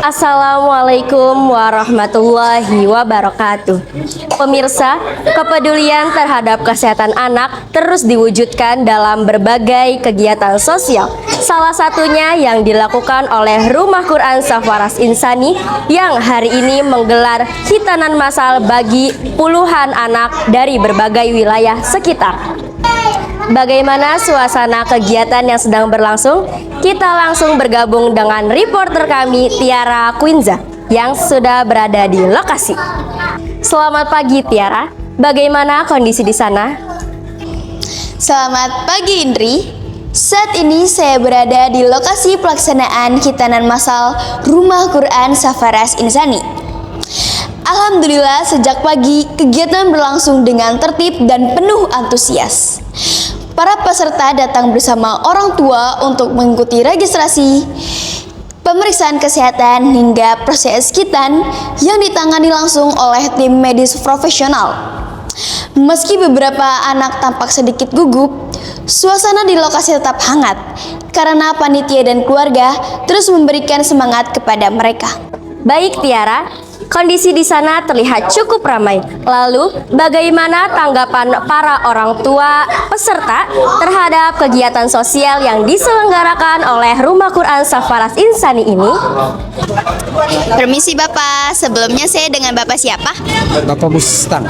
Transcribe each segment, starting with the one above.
Assalamualaikum warahmatullahi wabarakatuh. Pemirsa, kepedulian terhadap kesehatan anak terus diwujudkan dalam berbagai kegiatan sosial. Salah satunya yang dilakukan oleh Rumah Quran Safaras Insani yang hari ini menggelar khitanan massal bagi puluhan anak dari berbagai wilayah sekitar. Bagaimana suasana kegiatan yang sedang berlangsung? Kita langsung bergabung dengan reporter kami Tiara Quinza yang sudah berada di lokasi. Selamat pagi Tiara, bagaimana kondisi di sana? Selamat pagi Indri. Saat ini saya berada di lokasi pelaksanaan khitanan massal Rumah Quran Safaras Insani. Alhamdulillah sejak pagi kegiatan berlangsung dengan tertib dan penuh antusias. Para peserta datang bersama orang tua untuk mengikuti registrasi, pemeriksaan kesehatan hingga proses khitan yang ditangani langsung oleh tim medis profesional. Meski beberapa anak tampak sedikit gugup, suasana di lokasi tetap hangat karena panitia dan keluarga terus memberikan semangat kepada mereka. Baik Tiara, kondisi di sana terlihat cukup ramai. Lalu, bagaimana tanggapan para orang tua peserta terhadap kegiatan sosial yang diselenggarakan oleh Rumah Quran Safaras Insani ini? Permisi Bapak, sebelumnya saya dengan Bapak siapa? Bapak Bustang.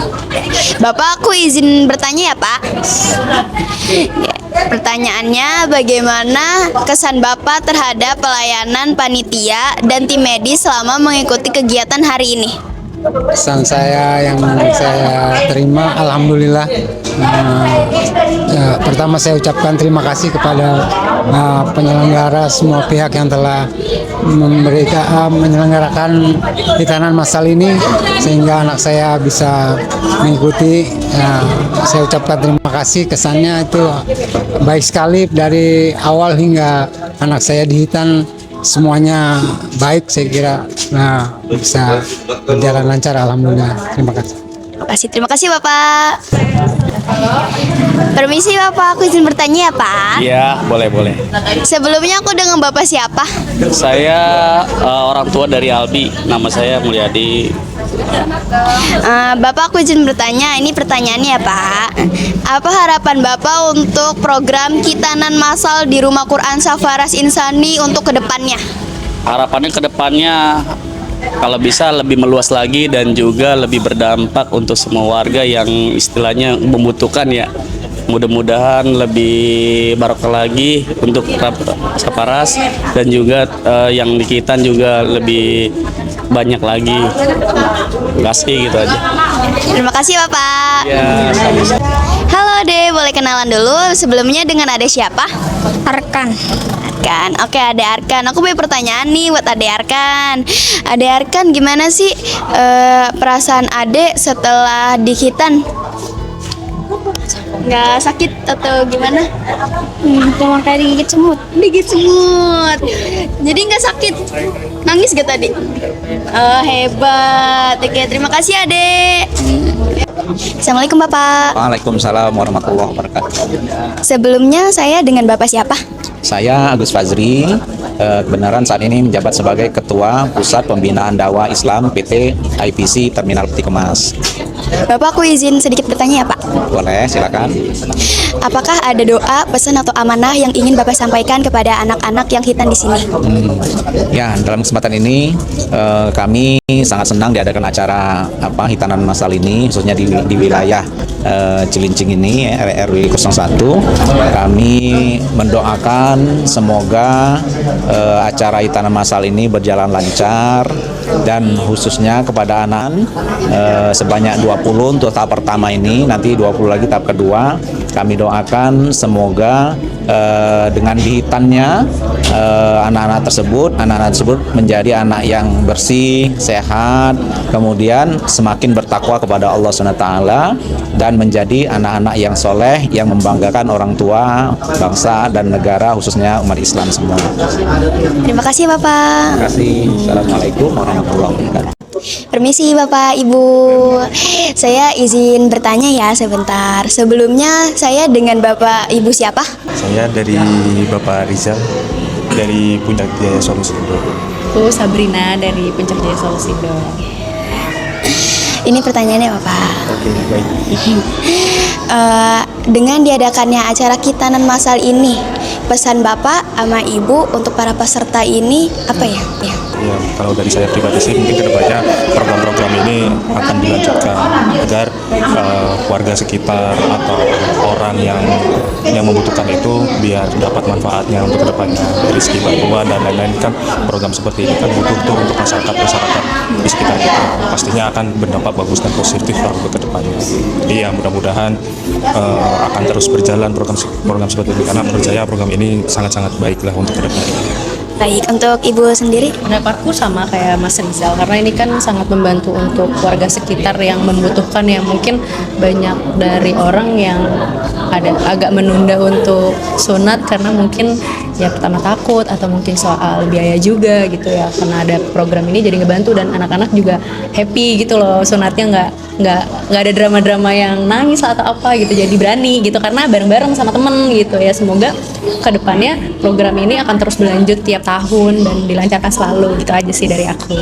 Bapak, aku izin bertanya ya Pak. Pertanyaannya, bagaimana kesan Bapak terhadap pelayanan panitia dan tim medis selama mengikuti kegiatan hari ini? Pesan saya yang saya terima, alhamdulillah. Pertama saya ucapkan terima kasih kepada penyelenggara semua pihak yang telah menyelenggarakan khitanan massal ini sehingga anak saya bisa mengikuti. Saya ucapkan terima kasih, kesannya itu baik sekali dari awal hingga anak saya dihitan. Semuanya baik, saya kira bisa berjalan lancar, alhamdulillah. Terima kasih. Terima kasih Bapak. Permisi Bapak, aku izin bertanya ya Pak. Iya, boleh. Sebelumnya aku dengan Bapak siapa? Saya orang tua dari Albi, nama saya Mulyadi. Bapak, aku izin bertanya, ini pertanyaannya ya Pak. Apa harapan Bapak untuk program khitanan massal di Rumah Quran Safaras Insani untuk kedepannya? Harapannya kedepannya kalau bisa lebih meluas lagi dan juga lebih berdampak untuk semua warga yang istilahnya membutuhkan ya. Mudah-mudahan lebih barokah lagi untuk Safaras dan juga yang di Khitan juga lebih banyak lagi. Terima kasih, gitu aja. Terima kasih Bapak. Ya, sama-sama. Halo Ade, boleh kenalan dulu. Sebelumnya dengan Ade siapa? Arkan. Oke, Ade Arkan. Aku punya pertanyaan nih buat Ade Arkan. Ade Arkan, gimana sih perasaan Ade setelah di khitan? Nggak sakit atau gimana? Cuma kayak digigit semut. Digigit semut. Jadi nggak sakit. Nangis gak tadi? Oh, hebat. Oke, terima kasih Ade. Assalamualaikum Bapak. Waalaikumsalam warahmatullahi wabarakatuh. Sebelumnya saya dengan Bapak siapa? Saya Agus Fazri, kebenaran saat ini menjabat sebagai Ketua Pusat Pembinaan Dakwah Islam PT IPC Terminal Peti Kemas. Bapak, aku izin sedikit bertanya ya Pak. Boleh, silakan. Apakah ada doa, pesan atau amanah yang ingin Bapak sampaikan kepada anak-anak yang khitan di sini? Ya, dalam kesempatan ini kami sangat senang diadakan acara khitanan massal ini, khususnya di wilayah Cilincing ini, RW 01. Kami mendoakan semoga acara khitanan massal ini berjalan lancar dan khususnya kepada anak sebanyak 20 untuk tahap pertama ini, nanti 20 lagi tahap kedua. Kami doakan semoga dengan dihitannya anak-anak tersebut menjadi anak yang bersih, sehat, kemudian semakin bertakwa kepada Allah SWT dan menjadi anak-anak yang soleh yang membanggakan orang tua, bangsa dan negara, khususnya umat Islam semua. Terima kasih Bapak. Terima kasih. Assalamualaikum warahmatullahi wabarakatuh. Permisi Bapak Ibu, saya izin bertanya ya sebentar. Sebelumnya saya dengan Bapak Ibu siapa? Saya dari Bapak Rizal dari Puncak Jaya Solusi. aku Sabrina dari Pencerjaya Solusindo. Ini pertanyaannya Bapak. Oke, baik. Dengan diadakannya acara khitanan massal ini, pesan Bapak sama Ibu untuk para peserta ini apa ya? Ya, kalau dari saya pribadi sih mungkin kedepannya program-program ini akan dilanjutkan agar warga sekitar atau orang yang membutuhkan itu biar dapat manfaatnya untuk kedepannya dari segi bantuan dan lain-lain. Kan program seperti ini kan butuh untuk masyarakat di sekitar kita, pastinya akan berdampak bagus dan positif lah untuk kedepannya. Jadi ya mudah-mudahan akan terus berjalan program seperti ini, karena menurut saya program ini sangat-sangat baik lah untuk kedepannya. Baik, untuk Ibu sendiri? Pendapatku sama kayak Mas Rizal, karena ini kan sangat membantu untuk warga sekitar yang membutuhkan, yang mungkin banyak dari orang yang ada agak menunda untuk sunat karena mungkin ya pertama takut atau mungkin soal biaya juga gitu ya. Karena ada program ini jadi ngebantu dan anak-anak juga happy gitu loh, sunatnya nggak ada drama-drama yang nangis atau apa gitu, jadi berani gitu karena bareng-bareng sama temen gitu ya. Semoga kedepannya program ini akan terus berlanjut tiap tahun dan dilancarkan selalu, gitu aja sih dari aku.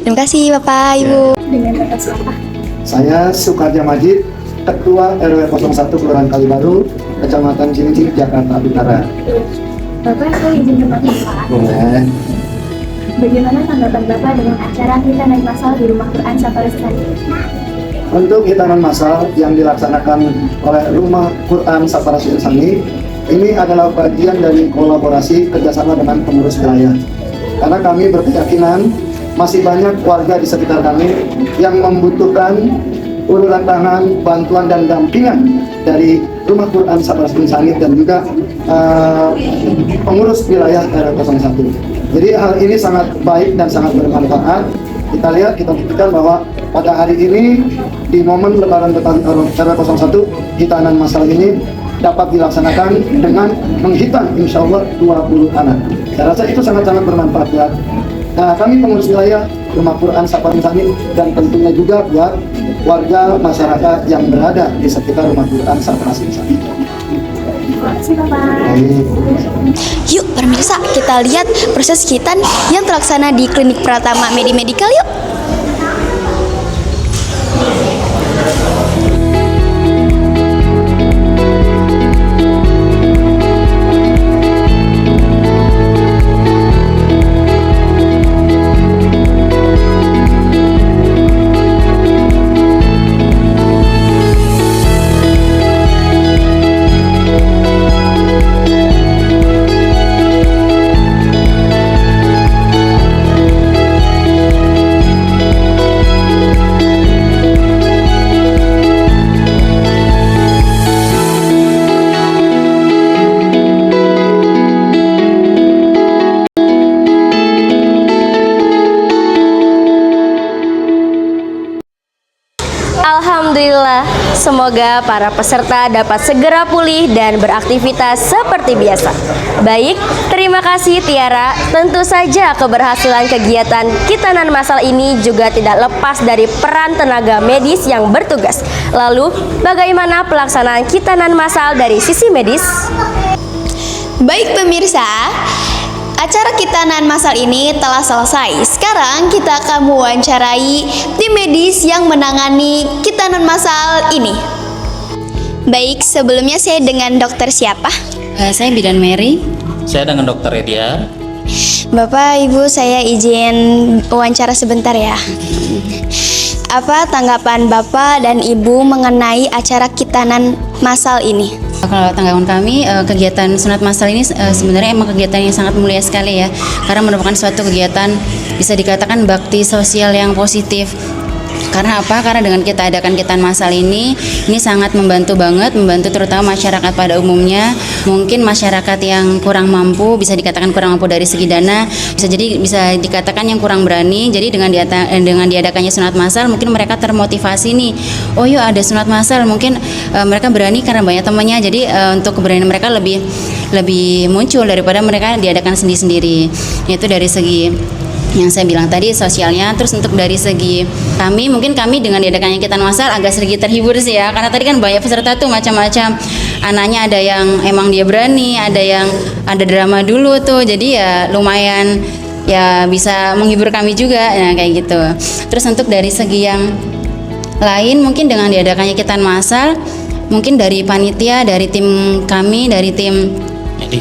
Terima kasih Bapak, Ibu. Saya Sukarja Majid, Ketua RW 01 Kelurahan Kalibaru, Kecamatan Cilincing, Jakarta Utara. Bapak, saya izin bertanya Pak. Boleh. Bagaimana tanggapan Bapak dengan acara khitanan massal di Rumah Quran Safaras Insani? Untuk khitanan massal yang dilaksanakan oleh Rumah Quran Safaras Insani, ini adalah bagian dari kolaborasi kerjasama dengan pengurus wilayah. Karena kami berkeyakinan masih banyak warga di sekitar kami yang membutuhkan uluran tangan, bantuan dan dampingan dari Rumah Quran Safaras Insani dan juga pengurus wilayah RW 01. Jadi hal ini sangat baik dan sangat bermanfaat. Kita lihat, kita buktikan bahwa pada hari ini di momen Lebaran RW 01, khitanan massal ini dapat dilaksanakan dengan menghitan insya Allah 20 anak. Saya rasa itu sangat-sangat bermanfaat ya. Nah, kami pengurus wilayah Rumah Quran Safaras Insani dan tentunya juga buat warga masyarakat yang berada di sekitar Rumah Quran Safaras Insani. Yuk pemirsa, kita lihat proses khitan yang terlaksana di Klinik Pratama Medi Medical yuk. Alhamdulillah, semoga para peserta dapat segera pulih dan beraktivitas seperti biasa. Baik, terima kasih Tiara. Tentu saja keberhasilan kegiatan khitanan massal ini juga tidak lepas dari peran tenaga medis yang bertugas. Lalu, bagaimana pelaksanaan khitanan massal dari sisi medis? Baik pemirsa, acara khitanan massal ini telah selesai. Sekarang kita akan mewawancarai tim medis yang menangani khitanan massal ini. Baik, sebelumnya saya dengan dokter siapa? Saya Bidan Mary. Saya dengan Dokter Edia. Bapak, Ibu, saya izin wawancara sebentar ya. Apa tanggapan Bapak dan Ibu mengenai acara khitanan massal ini? Kalau tanggapan kami, kegiatan sunat massal ini sebenarnya emang kegiatan yang sangat mulia sekali ya, karena merupakan suatu kegiatan bisa dikatakan bakti sosial yang positif. Karena apa? Karena dengan kita adakan khitanan massal ini sangat membantu banget, membantu terutama masyarakat pada umumnya. Mungkin masyarakat yang kurang mampu, bisa dikatakan kurang mampu dari segi dana, bisa dikatakan yang kurang berani. Jadi dengan diadakannya sunat massal, mungkin mereka termotivasi nih. Oh yuk ada sunat massal, mungkin mereka berani karena banyak temannya. Jadi untuk keberanian mereka lebih muncul daripada mereka diadakan sendiri-sendiri. Itu dari segi yang saya bilang tadi sosialnya. Terus untuk dari segi kami, mungkin kami dengan diadakannya khitanan massal agak sedikit terhibur sih ya, karena tadi kan banyak peserta tuh macam-macam. Anaknya ada yang emang dia berani, ada yang ada drama dulu tuh, jadi ya lumayan ya bisa menghibur kami juga, nah kayak gitu. Terus untuk dari segi yang lain, mungkin dengan diadakannya hitanan massal, mungkin dari panitia, dari tim kami, dari tim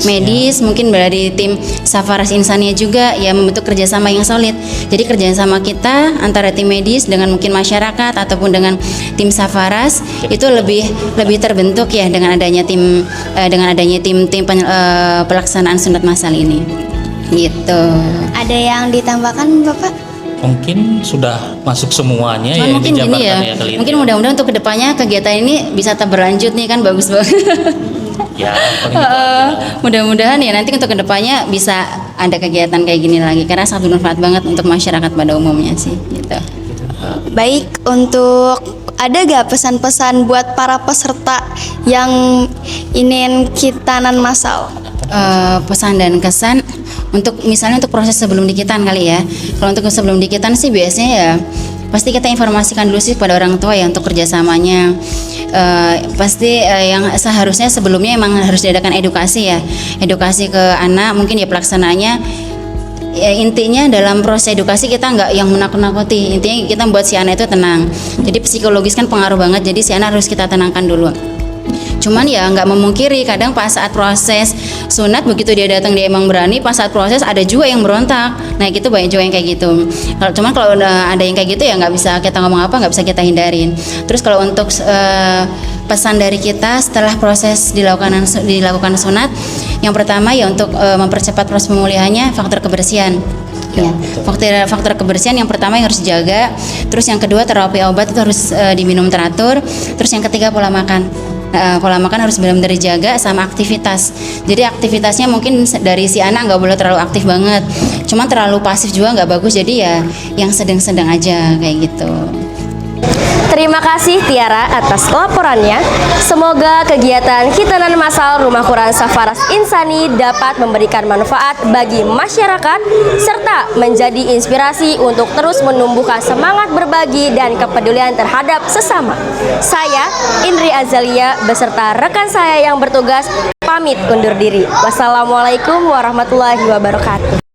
medis, mungkin dari tim Safaras Insania juga ya membentuk kerjasama yang solid. Jadi kerjasama kita antara tim medis dengan mungkin masyarakat ataupun dengan tim Safaras itu lebih terbentuk ya dengan adanya tim pelaksanaan sunat massal ini. Gitu. Ada yang ditambahkan Bapak? Mungkin sudah masuk semuanya Cuman ya yang mungkin gini dijabarkan ya, kali ini. mungkin mudah-mudahan untuk kedepannya kegiatan ini bisa tetap berlanjut nih kan, bagus banget. Ya, paling gitu aja. Mudah-mudahan ya nanti untuk kedepannya bisa ada kegiatan kayak gini lagi karena sangat bermanfaat banget untuk masyarakat pada umumnya sih gitu. Baik, untuk ada gak pesan-pesan buat para peserta yang ingin hitanan massal? Pesan dan kesan untuk misalnya untuk proses sebelum dikitan kali ya. Kalau untuk sebelum dikitan sih biasanya ya pasti kita informasikan dulu sih kepada orang tua ya untuk kerjasamanya. Pasti yang seharusnya sebelumnya emang harus diadakan edukasi ya, edukasi ke anak, mungkin ya pelaksanaannya ya, intinya dalam proses edukasi kita nggak yang menakut-nakuti, intinya kita membuat si anak itu tenang. Jadi psikologis kan pengaruh banget, jadi si anak harus kita tenangkan dulu. Cuman ya nggak memungkiri kadang pas saat proses sunat begitu dia datang dia emang berani, pas saat proses ada juga yang berontak. Nah gitu banyak juga yang kayak gitu. Kalau udah ada yang kayak gitu ya nggak bisa kita ngomong apa, nggak bisa kita hindarin. Terus kalau untuk pesan dari kita setelah proses dilakukan sunat, yang pertama ya untuk mempercepat proses pemulihannya faktor kebersihan. Ya, faktor kebersihan yang pertama yang harus dijaga. Terus yang kedua terapi obat itu harus diminum teratur. Terus yang ketiga pola makan. Pola makan harus benar-benar dijaga sama aktivitas. Jadi aktivitasnya mungkin dari si anak nggak boleh terlalu aktif banget. Cuman terlalu pasif juga nggak bagus. Jadi ya yang sedang-sedang aja kayak gitu. Terima kasih Tiara atas laporannya. Semoga kegiatan hitanan massal Rumah Quran Safaras Insani dapat memberikan manfaat bagi masyarakat serta menjadi inspirasi untuk terus menumbuhkan semangat berbagi dan kepedulian terhadap sesama. Saya Indri Azalia beserta rekan saya yang bertugas pamit undur diri. Wassalamualaikum warahmatullahi wabarakatuh.